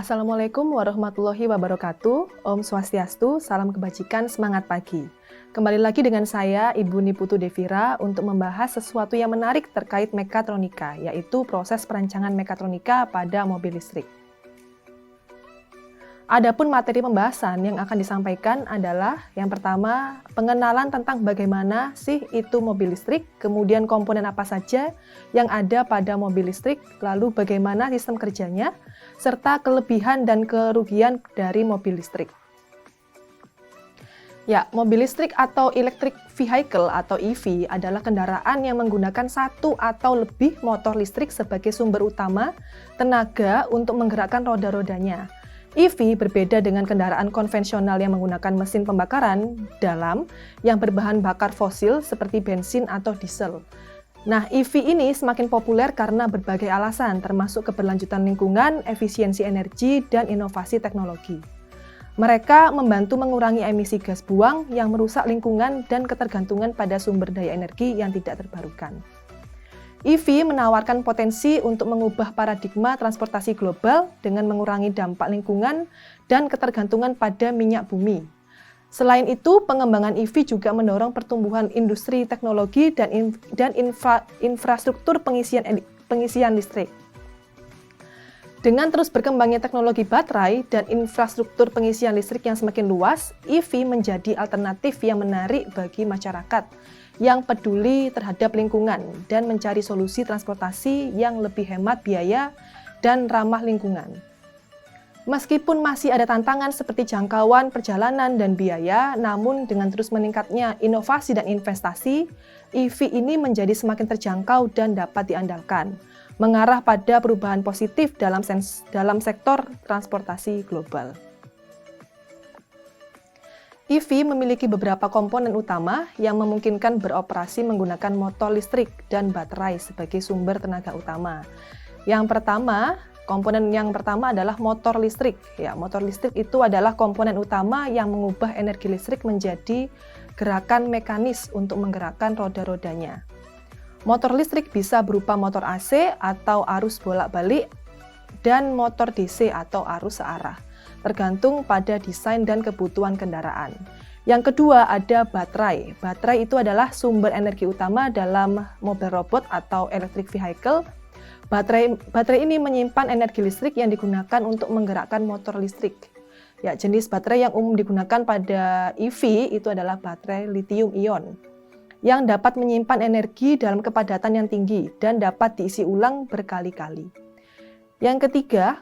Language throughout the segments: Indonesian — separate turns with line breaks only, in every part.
Assalamualaikum warahmatullahi wabarakatuh. Om Swastiastu, salam kebajikan, semangat pagi. Kembali lagi dengan saya, Ibu Niputu Devira, untuk membahas sesuatu yang menarik terkait mekatronika, yaitu proses perancangan mekatronika pada mobil listrik. Adapun materi pembahasan yang akan disampaikan adalah yang pertama, pengenalan tentang bagaimana sih itu mobil listrik, kemudian komponen apa saja yang ada pada mobil listrik, lalu bagaimana sistem kerjanya, serta kelebihan dan kerugian dari mobil listrik. Ya, mobil listrik atau electric vehicle atau EV adalah kendaraan yang menggunakan satu atau lebih motor listrik sebagai sumber utama tenaga untuk menggerakkan roda-rodanya. EV berbeda dengan kendaraan konvensional yang menggunakan mesin pembakaran dalam yang berbahan bakar fosil seperti bensin atau diesel. Nah, EV ini semakin populer karena berbagai alasan, termasuk keberlanjutan lingkungan, efisiensi energi, dan inovasi teknologi. Mereka membantu mengurangi emisi gas buang yang merusak lingkungan dan ketergantungan pada sumber daya energi yang tidak terbarukan. EV menawarkan potensi untuk mengubah paradigma transportasi global dengan mengurangi dampak lingkungan dan ketergantungan pada minyak bumi. Selain itu, pengembangan EV juga mendorong pertumbuhan industri teknologi dan infrastruktur pengisian listrik. Dengan terus berkembangnya teknologi baterai dan infrastruktur pengisian listrik yang semakin luas, EV menjadi alternatif yang menarik bagi masyarakat yang peduli terhadap lingkungan dan mencari solusi transportasi yang lebih hemat biaya dan ramah lingkungan. Meskipun masih ada tantangan seperti jangkauan perjalanan dan biaya, namun dengan terus meningkatnya inovasi dan investasi, EV ini menjadi semakin terjangkau dan dapat diandalkan, mengarah pada perubahan positif dalam sektor transportasi global. EV memiliki beberapa komponen utama yang memungkinkan beroperasi menggunakan motor listrik dan baterai sebagai sumber tenaga utama. Komponen yang pertama adalah motor listrik. Ya, motor listrik itu adalah komponen utama yang mengubah energi listrik menjadi gerakan mekanis untuk menggerakkan roda-rodanya. Motor listrik bisa berupa motor AC atau arus bolak-balik dan motor DC atau arus searah, tergantung pada desain dan kebutuhan kendaraan. Yang kedua ada baterai. Baterai itu adalah sumber energi utama dalam mobil robot atau electric vehicle. Baterai ini menyimpan energi listrik yang digunakan untuk menggerakkan motor listrik. Ya, jenis baterai yang umum digunakan pada EV itu adalah baterai lithium ion yang dapat menyimpan energi dalam kepadatan yang tinggi dan dapat diisi ulang berkali-kali.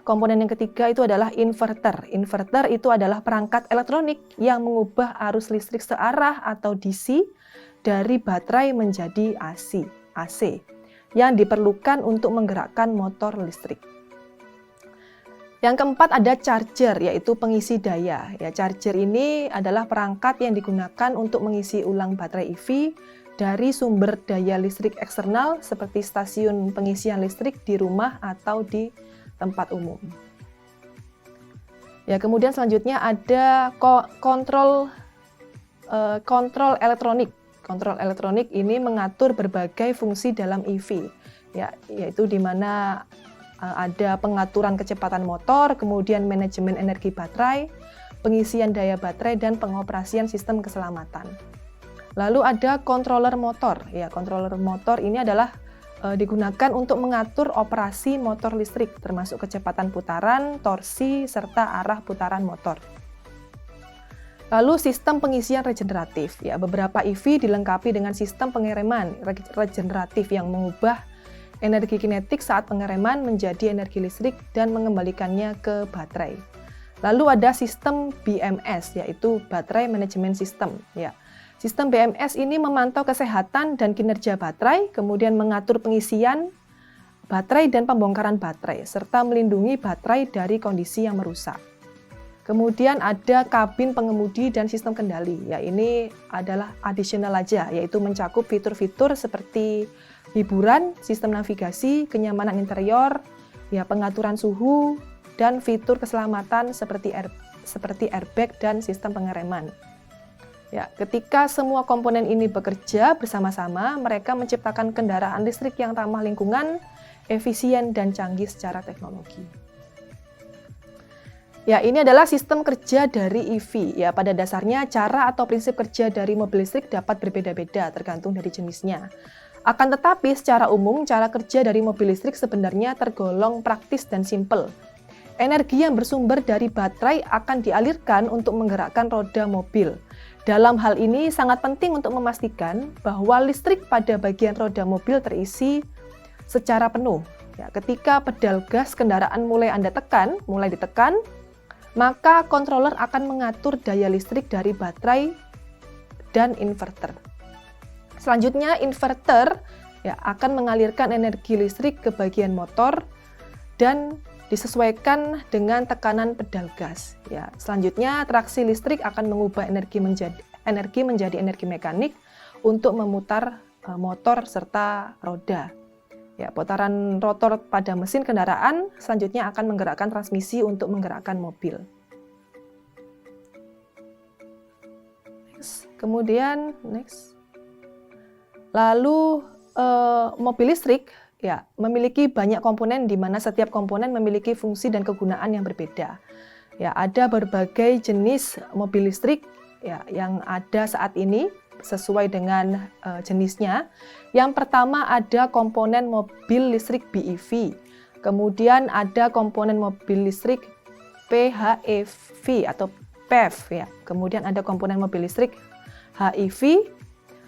Komponen yang ketiga itu adalah inverter. Inverter itu adalah perangkat elektronik yang mengubah arus listrik searah atau DC dari baterai menjadi AC yang diperlukan untuk menggerakkan motor listrik. Yang keempat ada charger, yaitu pengisi daya. Ya, charger ini adalah perangkat yang digunakan untuk mengisi ulang baterai EV dari sumber daya listrik eksternal seperti stasiun pengisian listrik di rumah atau di tempat umum. Ya, kemudian selanjutnya ada kontrol elektronik. Kontrol elektronik ini mengatur berbagai fungsi dalam EV, ya, yaitu di mana ada pengaturan kecepatan motor, kemudian manajemen energi baterai, pengisian daya baterai, dan pengoperasian sistem keselamatan. Lalu ada controller motor. Ya, controller motor ini adalah digunakan untuk mengatur operasi motor listrik, termasuk kecepatan putaran, torsi, serta arah putaran motor. Lalu sistem pengisian regeneratif. Ya, beberapa EV dilengkapi dengan sistem pengereman regeneratif yang mengubah energi kinetik saat pengereman menjadi energi listrik dan mengembalikannya ke baterai. Lalu ada sistem BMS, yaitu Baterai Management System. Ya, sistem BMS ini memantau kesehatan dan kinerja baterai, kemudian mengatur pengisian baterai dan pembongkaran baterai, serta melindungi baterai dari kondisi yang merusak. Kemudian ada kabin pengemudi dan sistem kendali. Ya, ini adalah additional aja, yaitu mencakup fitur-fitur seperti hiburan, sistem navigasi, kenyamanan interior, ya, pengaturan suhu, dan fitur keselamatan seperti airbag dan sistem pengereman. Ya, ketika semua komponen ini bekerja bersama-sama, mereka menciptakan kendaraan listrik yang ramah lingkungan, efisien, dan canggih secara teknologi. Ya, ini adalah sistem kerja dari EV. Ya, pada dasarnya cara atau prinsip kerja dari mobil listrik dapat berbeda-beda tergantung dari jenisnya. Akan tetapi secara umum cara kerja dari mobil listrik sebenarnya tergolong praktis dan simpel. Energi yang bersumber dari baterai akan dialirkan untuk menggerakkan roda mobil. Dalam hal ini sangat penting untuk memastikan bahwa listrik pada bagian roda mobil terisi secara penuh. Ya, ketika pedal gas kendaraan mulai ditekan, maka controller akan mengatur daya listrik dari baterai dan inverter. Selanjutnya, inverter ya, akan mengalirkan energi listrik ke bagian motor dan disesuaikan dengan tekanan pedal gas. Ya, selanjutnya, traksi listrik akan mengubah energi menjadi energi mekanik untuk memutar motor serta roda. Ya, putaran rotor pada mesin kendaraan selanjutnya akan menggerakkan transmisi untuk menggerakkan mobil. Next. Lalu mobil listrik ya memiliki banyak komponen di mana setiap komponen memiliki fungsi dan kegunaan yang berbeda. Ya, ada berbagai jenis mobil listrik ya yang ada saat ini sesuai dengan jenisnya. Yang pertama ada komponen mobil listrik BEV, kemudian ada komponen mobil listrik PHEV atau PHEV ya, kemudian ada komponen mobil listrik HEV,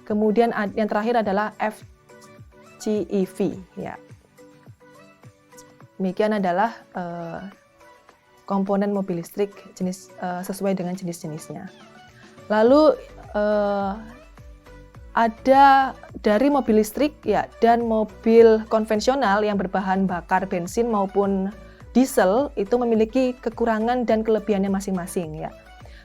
kemudian yang terakhir adalah FCEV ya. Demikian adalah komponen mobil listrik jenis sesuai dengan jenis-jenisnya. Lalu ada dari mobil listrik ya dan mobil konvensional yang berbahan bakar bensin maupun diesel itu memiliki kekurangan dan kelebihannya masing-masing ya.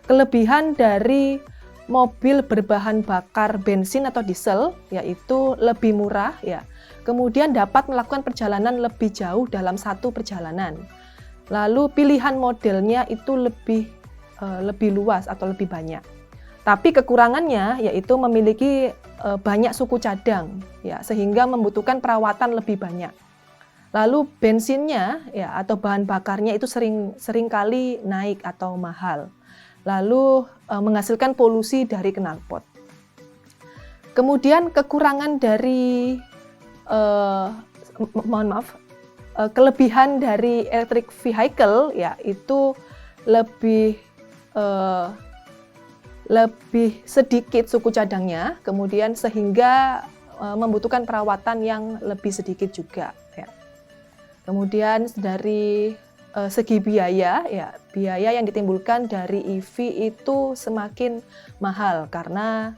Kelebihan dari mobil berbahan bakar bensin atau diesel yaitu lebih murah ya. Kemudian dapat melakukan perjalanan lebih jauh dalam satu perjalanan. Lalu pilihan modelnya itu lebih luas atau lebih banyak. Tapi kekurangannya yaitu memiliki banyak suku cadang ya sehingga membutuhkan perawatan lebih banyak. Lalu bensinnya ya atau bahan bakarnya itu sering kali naik atau mahal. Lalu menghasilkan polusi dari knalpot. Kemudian kekurangan dari kelebihan dari electric vehicle ya itu lebih sedikit suku cadangnya, kemudian sehingga membutuhkan perawatan yang lebih sedikit juga. Ya. Kemudian dari segi biaya, ya biaya yang ditimbulkan dari EV itu semakin mahal karena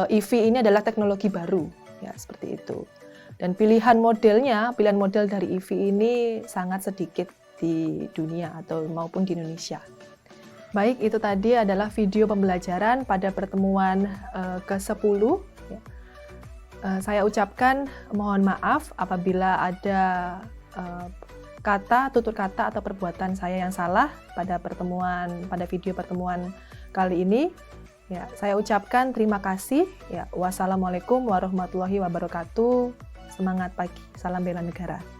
EV ini adalah teknologi baru, ya seperti itu. Dan pilihan model dari EV ini sangat sedikit di dunia atau maupun di Indonesia. Baik, itu tadi adalah video pembelajaran pada pertemuan ke-10. Saya ucapkan mohon maaf apabila ada tutur kata atau perbuatan saya yang salah pada video pertemuan kali ini. Ya, saya ucapkan terima kasih. Ya, wassalamualaikum warahmatullahi wabarakatuh. Semangat pagi, salam bela negara.